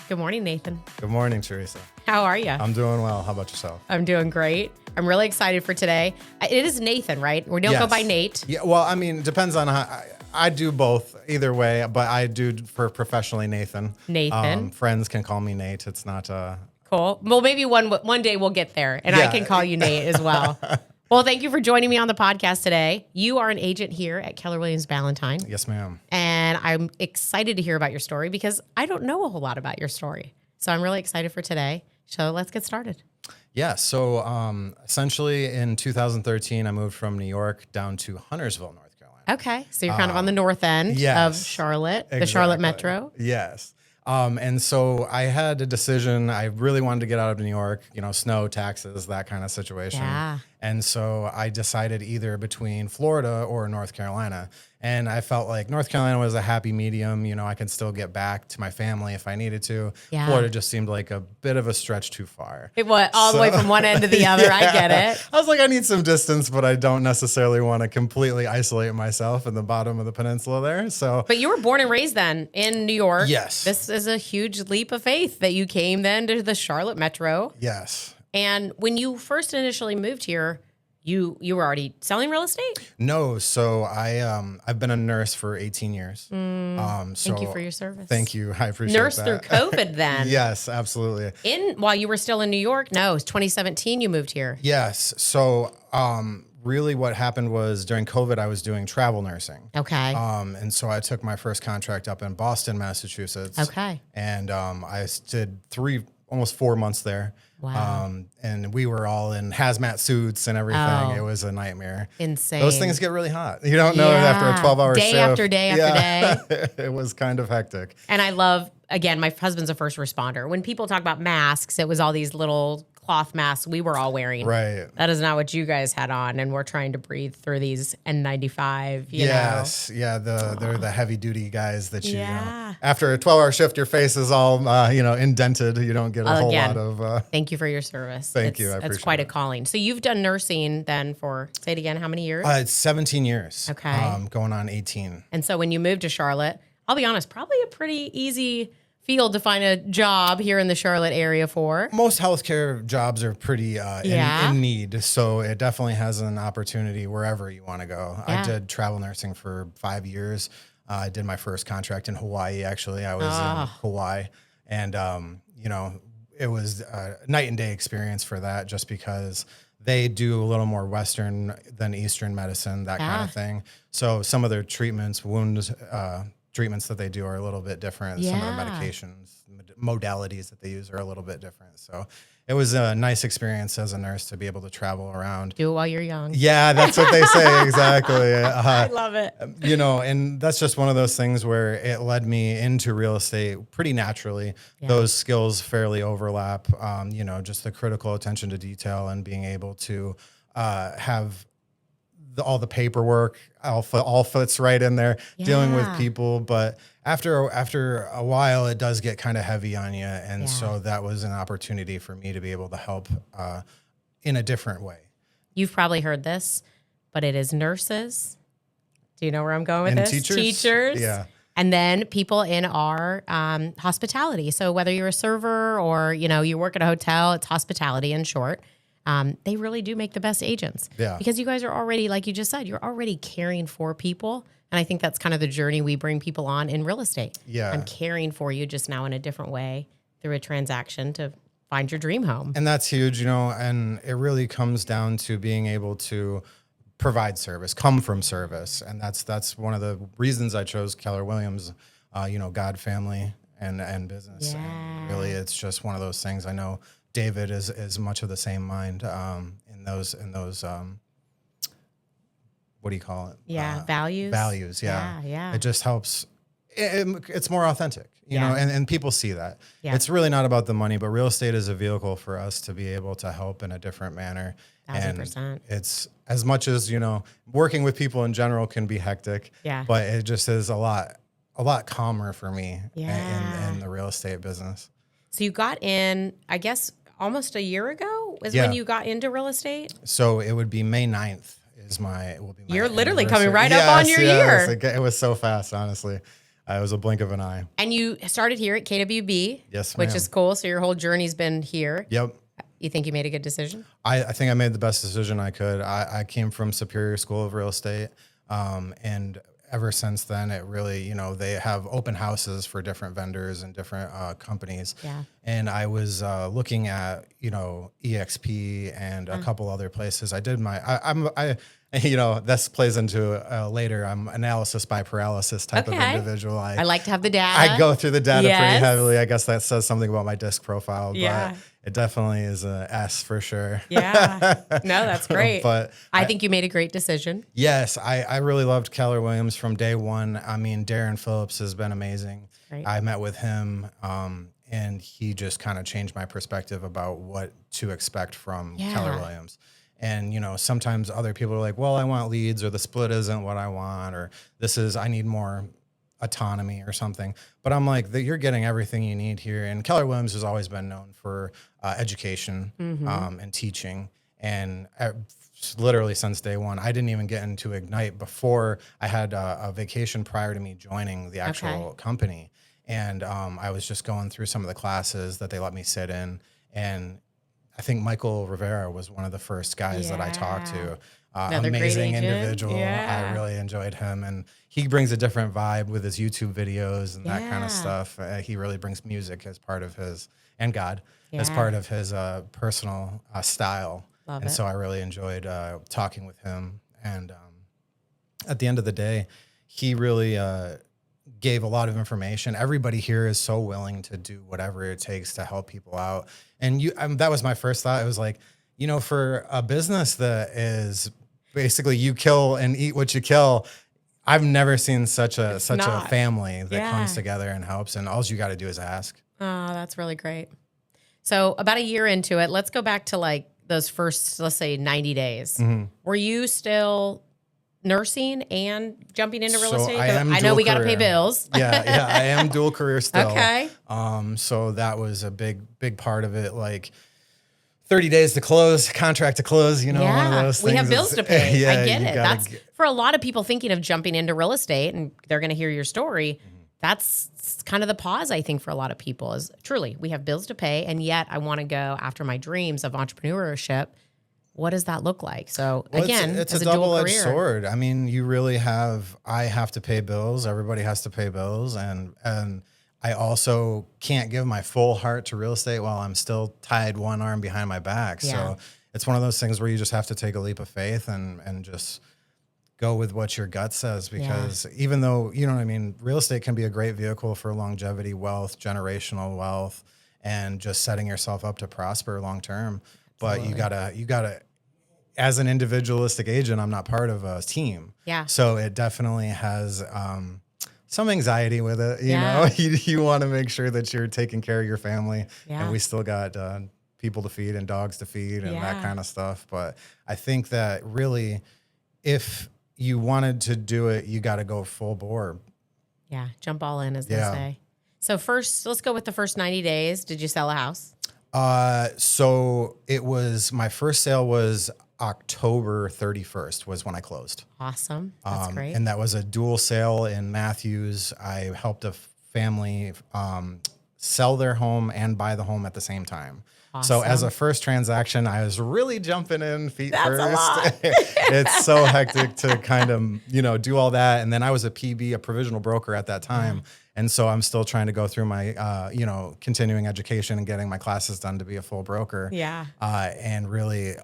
Good morning, Nathan. Good morning, Theresa. How are you? I'm doing well. How about yourself? I'm doing great. I'm really excited for today. It is Nathan, right? We don't go by Nate. Yeah, well, I mean, it depends on how I do both either way, but I do for professionally Nathan. Nathan. Friends can call me Nate. It's not Cool. Well, maybe one day we'll get there, and I can call you Nate as well. Well, thank you for joining me on the podcast today. You are an agent here at Keller Williams Ballantyne. Yes, ma'am. And I'm excited to hear about your story because I don't know a whole lot about your story. So I'm really excited for today. So let's get started. Yeah. So essentially in 2013, I moved from New York down to Huntersville, North Carolina. Okay. So you're kind of on the north end of Charlotte, the Charlotte Metro. Yes. And so I had a decision. I really wanted to get out of New York, snow, taxes, that kind of situation. Yeah. And so I decided either between Florida or North Carolina. And I felt like North Carolina was a happy medium. I could still get back to my family if I needed to. Yeah. Florida just seemed like a bit of a stretch too far. It was all the way from one end to the other. I get it. I was like, I need some distance, but I don't necessarily want to completely isolate myself in the bottom of the peninsula there. So, but you were born and raised then in New York. Yes. This is a huge leap of faith that you came then to the Charlotte Metro. Yes. And when you first initially moved here, you were already selling real estate? No. So I've been a nurse for 18 years. Thank you for your service. Thank you. I appreciate that. Nurse through COVID then. Yes, absolutely. While you were still in New York? No, it was 2017 you moved here. Yes. So really what happened was during COVID, I was doing travel nursing. Okay. And so I took my first contract up in Boston, Massachusetts. Okay. And I did almost 4 months there. Wow. And we were all in hazmat suits and everything. Oh. It was a nightmare. Insane. Those things get really hot. You don't know after a 12-hour shift. Day after day after day. It was kind of hectic. And I love, again, my husband's a first responder. When people talk about masks, it was all these little cloth masks we were all wearing. Right. That is not what you guys had on, and we're trying to breathe through these N95, Yes. Yeah, they're the heavy duty guys that you Yeah. after a 12-hour shift, your face is all indented. You don't get a whole lot of thank you for your service. Thank you. I appreciate It's quite it. a calling. So you've done nursing then for, say it again, how many years? It's 17 years. Okay. Going on 18. And so when you moved to Charlotte, I'll be honest, probably a pretty easy field to find a job here in the Charlotte area for. Most healthcare jobs are pretty in need, so it definitely has an opportunity wherever you want to go. Yeah. I did travel nursing for 5 years. I did my first contract in Hawaii, actually. I was in Hawaii, and it was a night and day experience for that just because they do a little more Western than Eastern medicine, that kind of thing. So some of their treatments, treatments that they do are a little bit different. Some of the medications, modalities that they use are a little bit different. So it was a nice experience as a nurse to be able to travel around. Do it while you're young. Yeah, that's what they say. Exactly. I love it. And that's just one of those things where it led me into real estate pretty naturally. Yeah. Those skills fairly overlap, just the critical attention to detail and being able to have all the paperwork all fits right in there, dealing with people. But after a while, it does get kind of heavy on you. And so that was an opportunity for me to be able to help in a different way. You've probably heard this, but it is nurses. Do you know where I'm going with this? Teachers. Yeah. And then people in our hospitality. So whether you're a server or, you work at a hotel, it's hospitality in short. They really do make the best agents. Yeah. Because you guys are already, like you just said, you're already caring for people. And I think that's kind of the journey we bring people on in real estate. Yeah. I'm caring for you just now in a different way through a transaction to find your dream home. And that's huge, and it really comes down to being able to provide service, come from service. And that's one of the reasons I chose Keller Williams, God, family, and business. Yeah. And really, it's just one of those things. I know David is much of the same mind in those what do you call it? Yeah, values. Values, yeah. Yeah. It just helps. It's more authentic, and people see that. Yeah. It's really not about the money, but real estate is a vehicle for us to be able to help in a different manner. 1,000%. And it's as much as, working with people in general can be hectic, but it just is a lot calmer for me in the real estate business. So you got in, I guess, almost a year ago is when you got into real estate? So it would be May 9th will be my You're literally anniversary. coming right up on your year. It was so fast, honestly. It was a blink of an eye. And you started here at KWB. Yes, which ma'am. is cool. So your whole journey's been here. Yep. You think you made a good decision? I think I made the best decision I could. I came from Superior School of Real Estate, and ever since then, it really, they have open houses for different vendors and different companies. Yeah. And I was looking at, EXP and a couple other places. I did this plays into later. I'm analysis by paralysis type of individual. I like to have the data. I go through the data Yes. pretty heavily. I guess that says something about my disc profile, Yeah. but it definitely is a S for sure. Yeah. No, that's great. But I think you made a great decision. yes, I really loved Keller Williams from day one. I mean, Darren Phillips has been amazing. Right. I met with him, and he just kind of changed my perspective about what to expect from Keller Williams. And, sometimes other people are like, well, I want leads, or the split isn't what I want, or I need more autonomy or something. But I'm like, you're getting everything you need here. And Keller Williams has always been known for education and teaching. And literally since day one, I didn't even get into Ignite before I had a vacation prior to me joining the actual company. And I was just going through some of the classes that they let me sit in. And I think Michael Rivera was one of the first guys that I talked to. Amazing individual. Yeah. I really enjoyed him. And he brings a different vibe with his YouTube videos and that kind of stuff. He really brings music as part of his, and God, as part of his personal style. Love and it. so I really enjoyed talking with him. And at the end of the day, he really gave a lot of information. Everybody here is so willing to do whatever it takes to help people out. And that was my first thought. It was like, for a business that is basically you kill and eat what you kill, I've never seen such a family that comes together and helps. And all you got to do is ask. Oh, that's really great. So about a year into it, let's go back to like those first, let's say 90 days. Mm-hmm. Were you still nursing and jumping into real estate? I know we got to career. pay bills. Yeah, I am dual career still. Okay. So that was a big part of it. Like 30 days to close, contract to close, one of those things. We have bills to pay. Yeah, I get it. That's for a lot of people thinking of jumping into real estate, and they're going to hear your story. That's kind of the pause, I think, for a lot of people is truly we have bills to pay, and yet I want to go after my dreams of entrepreneurship. What does that look like? So again, it's as a double-edged sword. I mean, you really I have to pay bills. Everybody has to pay bills. And I also can't give my full heart to real estate while I'm still tied one arm behind my back. Yeah. So it's one of those things where you just have to take a leap of faith and just go with what your gut says, because even though, real estate can be a great vehicle for longevity, wealth, generational wealth, and just setting yourself up to prosper long-term. But you gotta, as an individualistic agent, I'm not part of a team. Yeah. So it definitely has some anxiety with it. You want to make sure that you're taking care of your family, and we still got people to feed and dogs to feed and that kind of stuff. But I think that really, if you wanted to do it, you got to go full bore. Yeah, jump all in, as they say. So first, let's go with the first 90 days. Did you sell a house? So it was, my first sale was October 31st was when I closed. Awesome. That's great. And that was a dual sale in Matthews. I helped a family sell their home and buy the home at the same time. Awesome. So as a first transaction, I was really jumping in feet That's first. a lot. It's so hectic to kind of, do all that. And then I was a PB, a provisional broker at that time. And so I'm still trying to go through my, continuing education and getting my classes done to be a full broker. Yeah. And really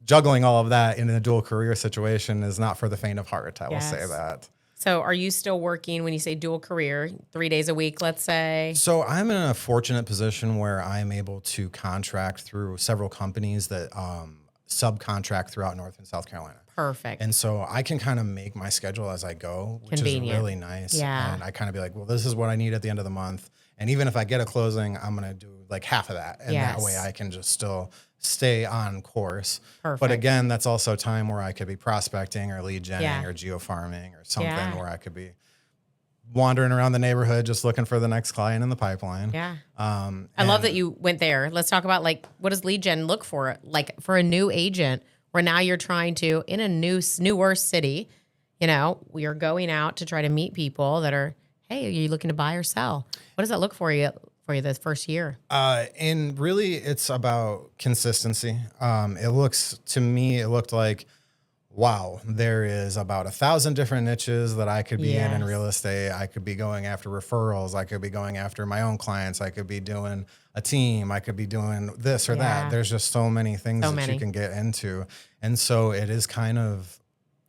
juggling all of that in a dual career situation is not for the faint of heart. I will say that. So are you still working, when you say dual career, 3 days a week, let's say? So I'm in a fortunate position where I'm able to contract through several companies that subcontract throughout North and South Carolina. Perfect. And so I can kind of make my schedule as I go, which is really nice. Yeah. And I kind of be like, well, this is what I need at the end of the month. And even if I get a closing, I'm going to do like half of that. And that way I can just still stay on course. Perfect. But again, that's also time where I could be prospecting or lead genning or geofarming or something where I could be wandering around the neighborhood just looking for the next client in the pipeline. Yeah. I love that you went there. Let's talk about like, what does lead gen look for? Like for a new agent where now you're trying to, in a newer city, you're going out to try to meet people that are, hey, are you looking to buy or sell? What does that look for you this first year? And really, it's about consistency. It looked like, wow, there is about 1,000 different niches that I could be in real estate. I could be going after referrals. I could be going after my own clients. I could be doing a team. I could be doing this or that. There's just so many things you can get into. And so it is kind of,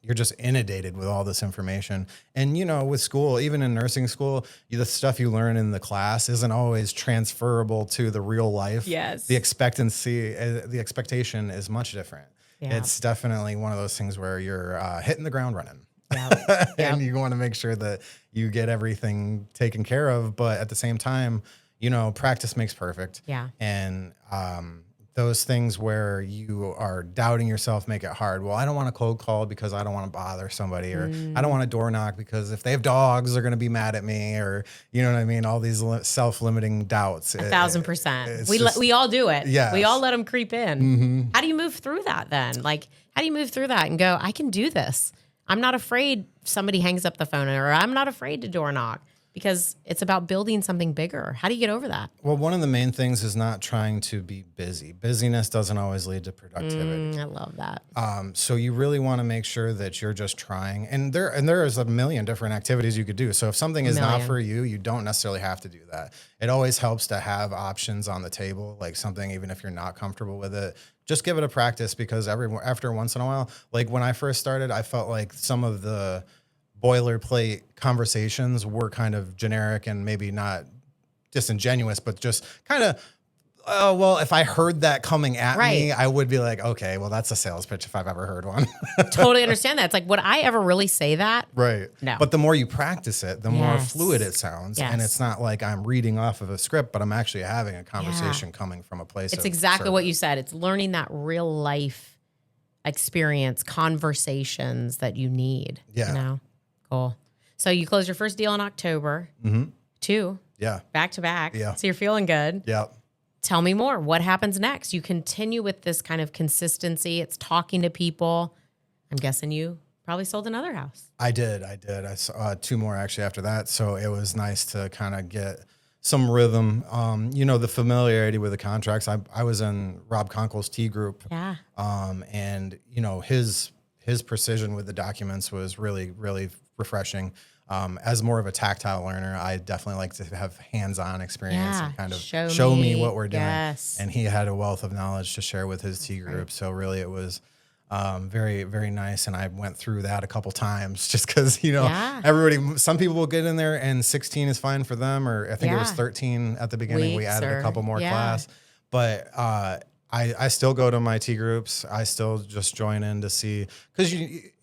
you're just inundated with all this information. And, with school, even in nursing school, the stuff you learn in the class isn't always transferable to the real life. Yes. The expectation is much different. Yeah. It's definitely one of those things where you're hitting the ground running. Yep. And you want to make sure that you get everything taken care of. But at the same time, practice makes perfect. Yeah. And those things where you are doubting yourself make it hard. Well, I don't want to cold call because I don't want to bother somebody, or I don't want to door knock because if they have dogs, they're going to be mad at me, or you know what I mean? All these self-limiting doubts. 1,000%. We all do it. Yes. We all let them creep in. Mm-hmm. How do you move through that then? Like, how do you move through that and go, I can do this. I'm not afraid somebody hangs up the phone, or I'm not afraid to door knock. Because it's about building something bigger. How do you get over that? Well, one of the main things is not trying to be busy. Busyness doesn't always lead to productivity. I love that. So you really want to make sure that you're just trying. And there is a million different activities you could do. So if something is not for you, you don't necessarily have to do that. It always helps to have options on the table, like something, even if you're not comfortable with it. Just give it a practice, because after once in a while, like when I first started, I felt like some of the boilerplate conversations were kind of generic and maybe not disingenuous, but just kind of, well, if I heard that coming at me, I would be like, okay, well, that's a sales pitch if I've ever heard one. Totally understand that. It's like, would I ever really say that? Right. No. But the more you practice it, the more fluid it sounds. Yes. And it's not like I'm reading off of a script, but I'm actually having a conversation coming from a place. It's exactly what you said. It's learning that real life experience, conversations that you need. Yeah. Cool. So you closed your first deal in October. Mm-hmm. 2. Yeah. Back to back. Yeah. So you're feeling good. Yeah. Tell me more. What happens next? You continue with this kind of consistency. It's talking to people. I'm guessing you probably sold another house. I did. I saw 2 more actually after that. So it was nice to kind of get some rhythm. The familiarity with the contracts. I was in Rob Conkel's T group. Yeah. And his precision with the documents was really, really refreshing. As more of a tactile learner, I definitely like to have hands-on experience and kind of show me what we're doing. Yes. And he had a wealth of knowledge to share with his T group. Right. So really it was very, very nice. And I went through that a couple times just because, some people will get in there and 16 is fine for them. Or I think it was 13 at the beginning. We added a couple more class. But I still go to my T groups. I still just join in to see, because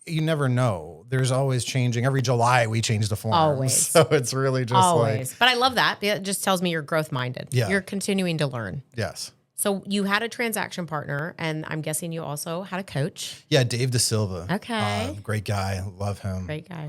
you never know. There's always changing. Every July we change the forms. Always. So it's really just But I love that. It just tells me you're growth minded. Yeah. You're continuing to learn. Yes. So you had a transaction partner, and I'm guessing you also had a coach. Yeah, Dave DeSilva. Okay. Great guy. Love him. Great guy.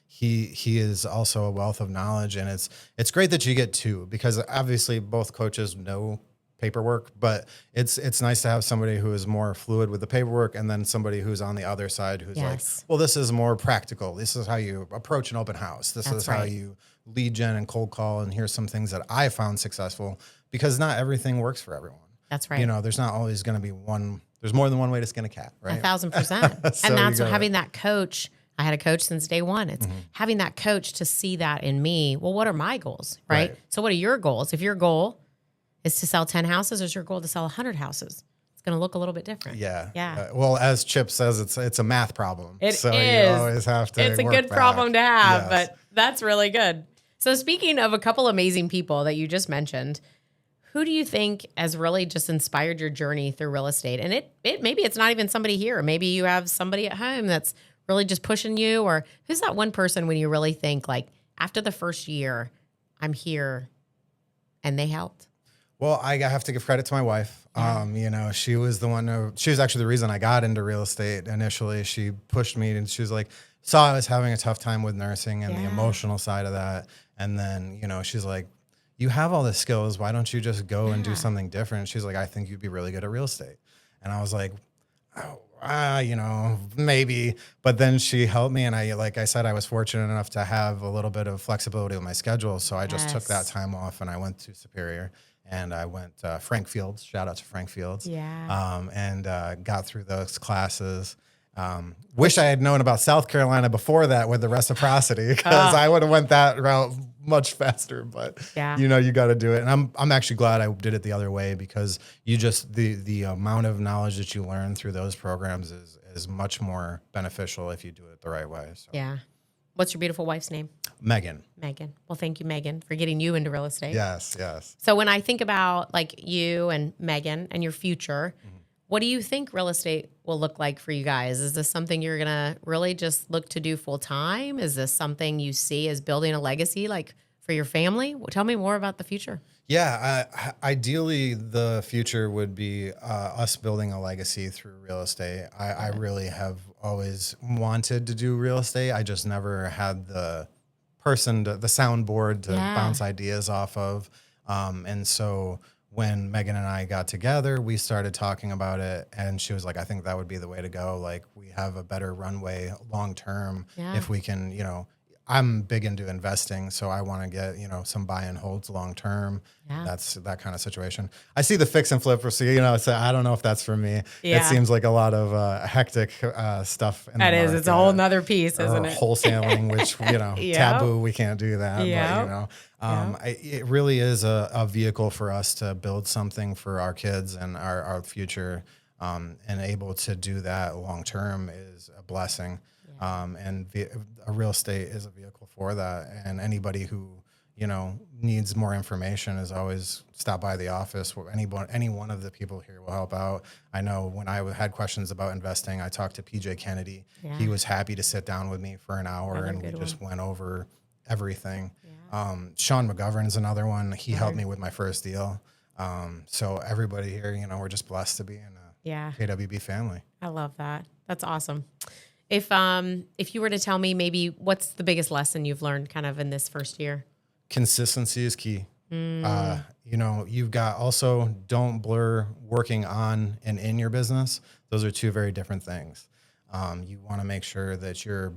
He is also a wealth of knowledge, and it's great that you get 2, because obviously both coaches know paperwork, but it's nice to have somebody who is more fluid with the paperwork, and then somebody who's on the other side who's like, well, this is more practical. This is how you approach an open house. This is how you lead gen and cold call. And here's some things that I found successful, because not everything works for everyone. That's right. There's not always going to be one. There's more than one way to skin a cat, right? 1,000%. So and that's what having that coach. I had a coach since day one. It's having that coach to see that in me. Well, what are my goals, right? So what are your goals? If your goal is to sell 10 houses, or is your goal to sell 100 houses? It's going to look a little bit different. Yeah. Well, as Chip says, it's a math problem. It so is. You always have to. It's a good problem to have, but that's really good. So speaking of a couple amazing people that you just mentioned, who do you think has really just inspired your journey through real estate? And it maybe it's not even somebody here. Maybe you have somebody at home that's really just pushing you, or who's that one person when you really think like, after the first year, I'm here and they helped? Well, I have to give credit to my wife. She was the one she was actually the reason I got into real estate initially. She pushed me, and she was like, saw I was having a tough time with nursing and the emotional side of that. And then, she's like, you have all the skills. Why don't you just go and do something different? She's like, I think you'd be really good at real estate. And I was like, oh, maybe. But then she helped me. And like I said, I was fortunate enough to have a little bit of flexibility with my schedule. So I just took that time off and I went to Superior and I went Frank Fields, shout out to Frank Fields. And got through those classes. Wish I had known about South Carolina before that with the reciprocity, because I would have went that route much faster. But you got to do it, and I'm actually glad I did it the other way, because you just the amount of knowledge that you learn through those programs is much more beneficial if you do it the right way. So. Yeah. What's your beautiful wife's name? Megan. Megan. Well, thank you, Megan, for getting you into real estate. Yes, yes. So when I think about like you and Megan and your future, what do you think real estate will look like for you guys? Is this something you're going to really just look to do full time? Is this something you see as building a legacy like for your family? Well, tell me more about the future. Yeah, ideally the future would be us building a legacy through real estate. I really have always wanted to do real estate. I just never had the person, the soundboard to bounce ideas off of. And so when Megan and I got together, we started talking about it, and she was like, I think that would be the way to go. Like, we have a better runway long term if we can, I'm big into investing, so I want to get, some buy and holds long term. That's that kind of situation. I see the fix and flip, so, so I don't know if that's for me. It seems like a lot of hectic stuff. That is, it's a whole nother piece, isn't it? Wholesaling, which, taboo, we can't do that. But, it really is a vehicle for us to build something for our kids and our future, and able to do that long term is a blessing. And a real estate is a vehicle for that. And anybody who, needs more information is always stop by the office. Any one of the people here will help out. I know when I had questions about investing, I talked to PJ Kennedy. He was happy to sit down with me for an hour, and we just went over everything. Sean McGovern is another one. He helped me with my first deal. So everybody here, we're just blessed to be in a KWB family. I love that. That's awesome. If you were to tell me maybe what's the biggest lesson you've learned kind of in this first year? Consistency is key. You've got also don't blur working on and in your business. Those are two very different things. You want to make sure that you're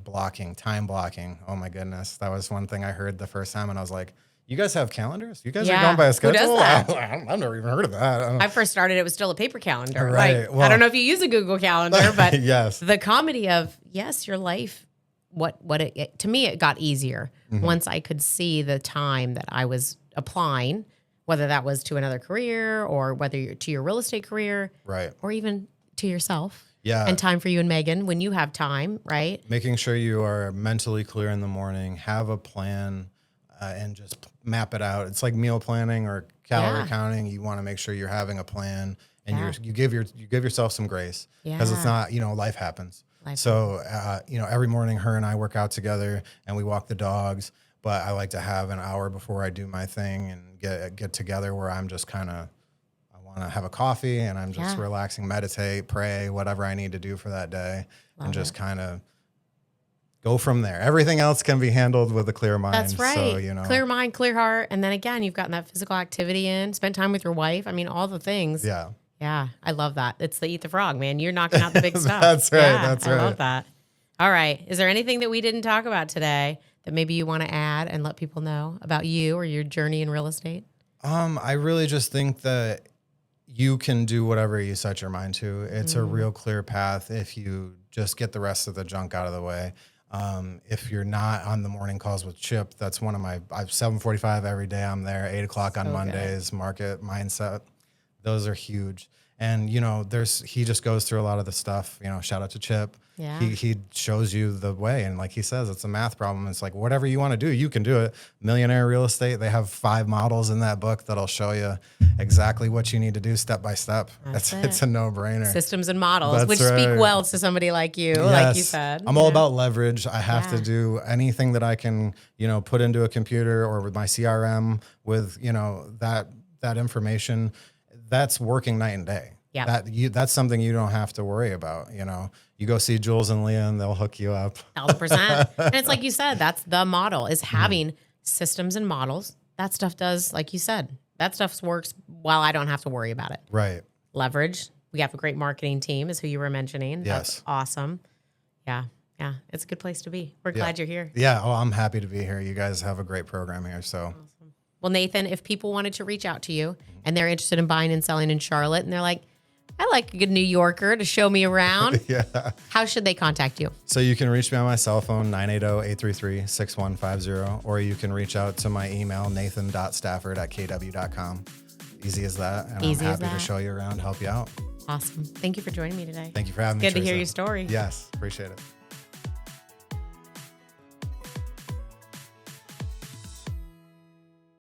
time blocking. Oh my goodness. That was one thing I heard the first time, and I was like, you guys have calendars? You guys are going by a schedule? Who does that? I've never even heard of that. I first started, it was still a paper calendar. Right. Like, I don't know if you use a Google Calendar, but yes. The comedy of, your life, to me, it got easier once I could see the time that I was applying, whether that was to another career or whether you're to your real estate career, right, or even to yourself. Yeah. And time for you and Megan when you have time, right? Making sure you are mentally clear in the morning, have a plan, and just map it out. It's like meal planning or calorie counting. You want to make sure you're having a plan, and you give yourself some grace, because it's not, life happens. So, every morning her and I work out together and we walk the dogs, but I like to have an hour before I do my thing and get together where I'm just I want to have a coffee and I'm just relaxing, meditate, pray, whatever I need to do for that day. And just kind of go from there. Everything else can be handled with a clear mind. That's right. So, clear mind, clear heart. And then again, you've gotten that physical activity in, spent time with your wife. I mean, all the things. Yeah. Yeah, I love that. It's the eat the frog, man. You're knocking out the big stuff. That's right. That's right. I love that. All right. Is there anything that we didn't talk about today that maybe you want to add and let people know about you or your journey in real estate? I really just think that you can do whatever you set your mind to. It's a real clear path if you just get the rest of the junk out of the way. If you're not on the morning calls with Chip, that's one of I've 7:45 every day. I'm there, 8:00 on Mondays, market mindset. Those are huge. And, he just goes through a lot of the stuff, shout out to Chip. Yeah. He shows you the way. And like he says, it's a math problem. It's like, whatever you want to do, you can do it. Millionaire Real Estate, they have 5 models in that book that'll show you exactly what you need to do step by step. It's a no-brainer. Systems and models, That's which right. speak well to somebody like you, like you said. I'm all about leverage. I have to do anything that I can, put into a computer or with my CRM with, that information. That's working night and day. Yeah. That's something you don't have to worry about. You go see Jules and Leah and they'll hook you up. 1,000%. And it's like you said, that's the model, is having systems and models. That stuff does, like you said, that stuff works while I don't have to worry about it. Right. Leverage, We have a great marketing team, is who you were mentioning. Yes. That's awesome. Yeah. Yeah. It's a good place to be. We're glad you're here. Yeah. Oh, I'm happy to be here. You guys have a great program here. So, Awesome. Well, Nathan, if people wanted to reach out to you and they're interested in buying and selling in Charlotte and they're like, I like a good New Yorker to show me around. How should they contact you? So you can reach me on my cell phone, 980-833-6150, or you can reach out to my email, nathan.stafford@kw.com. Easy as that. And Easy I'm as happy that. to show you around, help you out. Awesome. Thank you for joining me today. Thank you for having me. Good to hear Theresa. your story. Yes. Appreciate it.